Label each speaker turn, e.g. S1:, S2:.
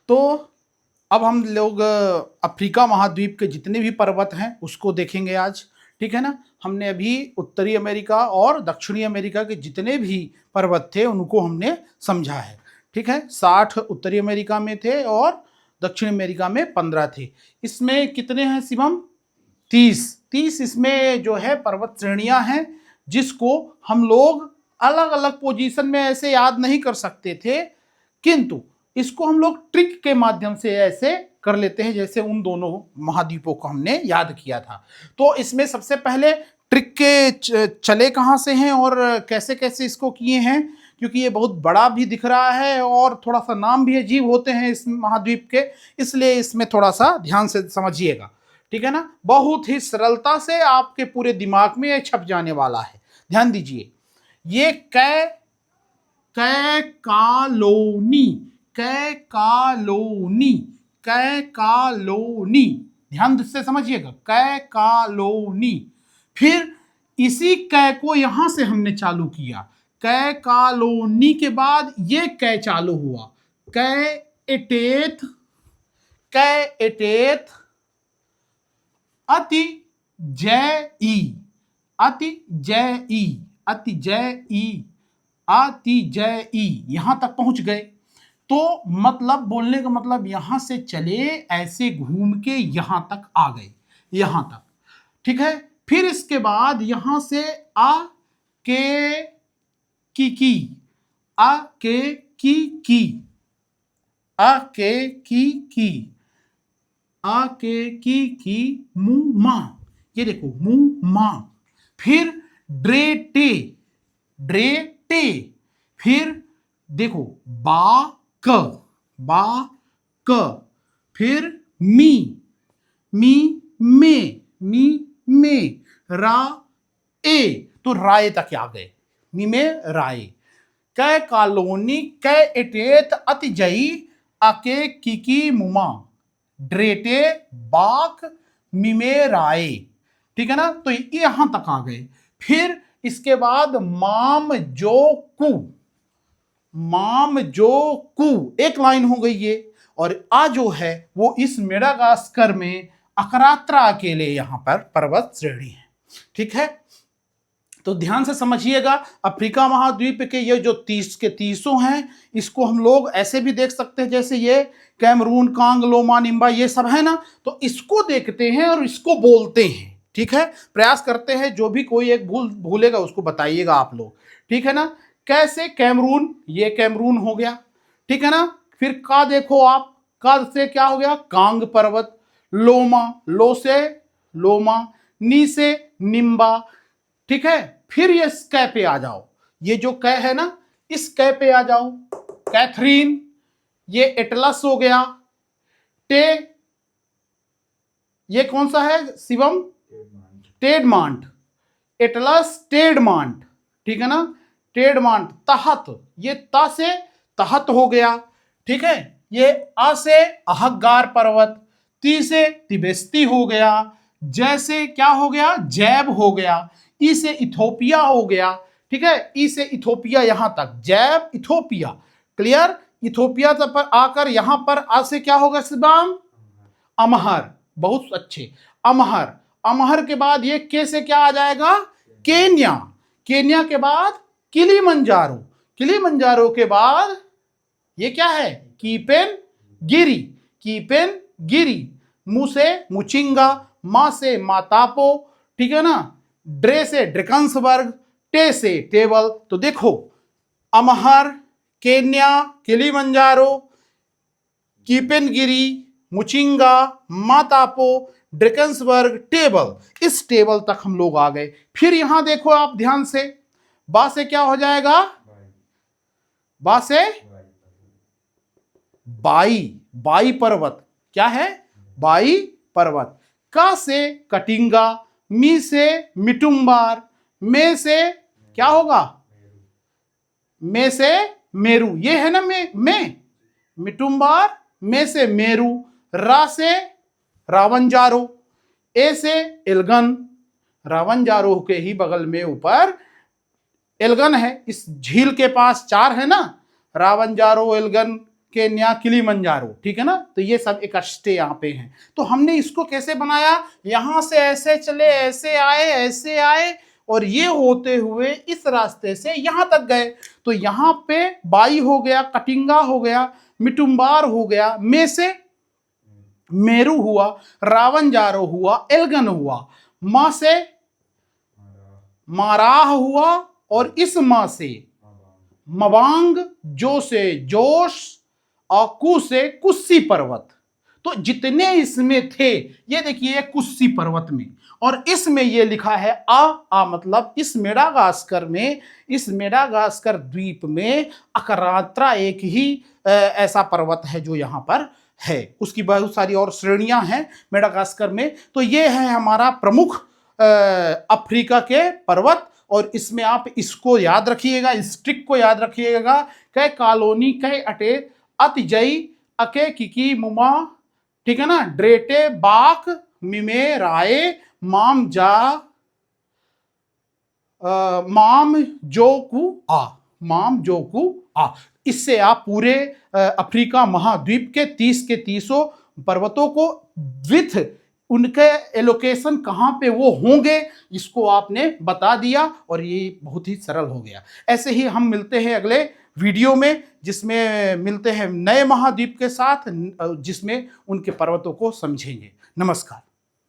S1: तो अब हम लोग अफ्रीका महाद्वीप के जितने भी पर्वत हैं उसको देखेंगे आज, ठीक है ना। हमने अभी उत्तरी अमेरिका और दक्षिणी अमेरिका के जितने भी पर्वत थे उनको हमने समझा है, ठीक है। 60 उत्तरी अमेरिका में थे और दक्षिण अमेरिका में 15 थे। इसमें कितने हैं शिवम? 30 इसमें जो है पर्वत श्रेणियां हैं, जिसको हम लोग अलग अलग पोजीशन में ऐसे याद नहीं कर सकते थे, किंतु इसको हम लोग ट्रिक के माध्यम से ऐसे कर लेते हैं, जैसे उन दोनों महाद्वीपों को हमने याद किया था। तो इसमें सबसे पहले ट्रिक के चले कहां से हैं और कैसे कैसे इसको किए हैं, क्योंकि ये बहुत बड़ा भी दिख रहा है और थोड़ा सा नाम भी अजीब होते हैं इस महाद्वीप के, इसलिए इसमें थोड़ा सा ध्यान से समझिएगा, ठीक है ना। बहुत ही सरलता से आपके पूरे दिमाग में ये छप जाने वाला है। ध्यान दीजिए, ये कॉलोनी, ध्यान से समझिएगा, कॉलोनी। फिर इसी कै को यहां से हमने चालू किया, कै कॉलोनी के बाद ये कै चालू हुआ, कैएटेथ, अति जय यहां तक पहुंच गए। तो मतलब बोलने का मतलब यहां से चले ऐसे घूम के यहां तक आ गए, यहां तक, ठीक है। फिर इसके बाद यहां से आ के की मुमा, ये देखो मुमा। फिर ड्रेटे, फिर देखो बाक, फिर मी में, रा ए, तो राय तक आ गए, मी में राय। कै कॉलोनी, कै एटेत, अतिजयी, अके किकी मुमा, ड्रेटे, बाक, मिमे राय, ठीक है ना। तो यहां तक आ गए। फिर इसके बाद माम जो कु एक लाइन हो गई ये, और आ जो है वो इस मेडागास्कर में अकरात्रा के लिए यहां पर पर्वत श्रेणी है, ठीक है। तो ध्यान से समझिएगा, अफ्रीका महाद्वीप के ये जो 30 के 30 हैं, इसको हम लोग ऐसे भी देख सकते हैं, जैसे ये कैमरून, कांग, लोमा, निम्बा, ये सब है ना, तो इसको देखते हैं और इसको बोलते हैं, ठीक है। प्रयास करते हैं, जो भी कोई एक भूलेगा उसको बताइएगा आप लोग, ठीक है ना। कैसे? कैमरून, ये कैमरून हो गया, ठीक है ना। फिर का देखो आप, का से क्या हो गया? कांग पर्वत। लोमा, लो से लोमा, नी से निम्बा, ठीक है। फिर ये कै पे आ जाओ, ये जो कै है ना, इस कै पे आ जाओ, कैथरीन, ये एटलस हो गया। टे, ये कौन सा है शिवम? टेडमांट, एटलस टेडमांट, ठीक है ना, टेडमांट। तहत, ये ता से तहत हो गया, ठीक है। ये आ से अहगार पर्वत, ती से तिबेस्ती हो गया, जैसे क्या हो गया? जैब हो गया, ई से इथोपिया हो गया, ठीक है। ई से इथोपिया यहां तक, जैब इथोपिया, क्लियर। इथोपिया पर आकर यहां पर आ से क्या होगा शिवम? अमहर, बहुत अच्छे, अमहर। अमहर के बाद ये के से क्या आ जाएगा? केन्या। केन्या के बाद किलीमंजारो, किलीमंजारो के बाद ये क्या है? कीपेन गिरी, कीपेन गिरी। मु से मुचिंगा, मा से मातापो, ठीक है ना। ड्रे से ड्रेकंसबर्ग, टे से टेबल। तो देखो, अमहर, केन्या, किलीमंजारो, कीपेनगिरी, मुचिंगा, मातापो, ड्रेकंसबर्ग, टेबल, इस टेबल तक हम लोग आ गए। फिर यहां देखो आप ध्यान से, बा से क्या हो जाएगा? बा से बाई, बाई पर्वत, क्या है? बाई पर्वत। का से कटिंगा, मी से मिटुम्बार, में से क्या होगा? में से मेरू, ये है ना में मिटुम्बार, में से मेरू। रा से रावंजारो, ए से एल्गन, रावंजारो के ही बगल में ऊपर एल्गन है, इस झील के पास 4 है ना, रावंजारो, एल्गन केन्या, किलिमंजारो, ठीक है ना। तो ये सब एकस्टे यहाँ पे हैं। तो हमने इसको कैसे बनाया, यहां से ऐसे चले, ऐसे आए और ये होते हुए इस रास्ते से यहां तक गए। तो यहां पे बाई हो गया, कटिंगा हो गया, मिटुम्बार हो गया, में से मेरू हुआ, रावंजारो हुआ, एल्गन हुआ, मां से माराह हुआ और इस मां से मवांग, जो से जोश और कु से कुस्सी पर्वत। तो जितने इसमें थे ये देखिए कुस्सी पर्वत में, और इसमें ये लिखा है आ मतलब इस मेडागास्कर में, इस मेडागास्कर द्वीप में अकरात्रा एक ही ऐसा पर्वत है जो यहाँ पर है। उसकी बहुत सारी और श्रेणियां हैं मेडागास्कर में। तो ये है हमारा प्रमुख अफ्रीका के पर्वत। और इसमें आप इसको याद रखिएगा, इस ट्रिक को याद रखिएगा, कै कॉलोनी कै अटे अतिजई अके किकी मुमा, ठीक है ना, ड्रेटे बाक मिमे राय माम जा माम जोकू आ। इससे आप पूरे अफ्रीका महाद्वीप के 30 के 30 पर्वतों को विथ उनके एलोकेशन कहाँ पे वो होंगे इसको आपने बता दिया, और ये बहुत ही सरल हो गया। ऐसे ही हम मिलते हैं अगले वीडियो में, जिसमें मिलते हैं नए महाद्वीप के साथ, जिसमें उनके पर्वतों को समझेंगे। नमस्कार।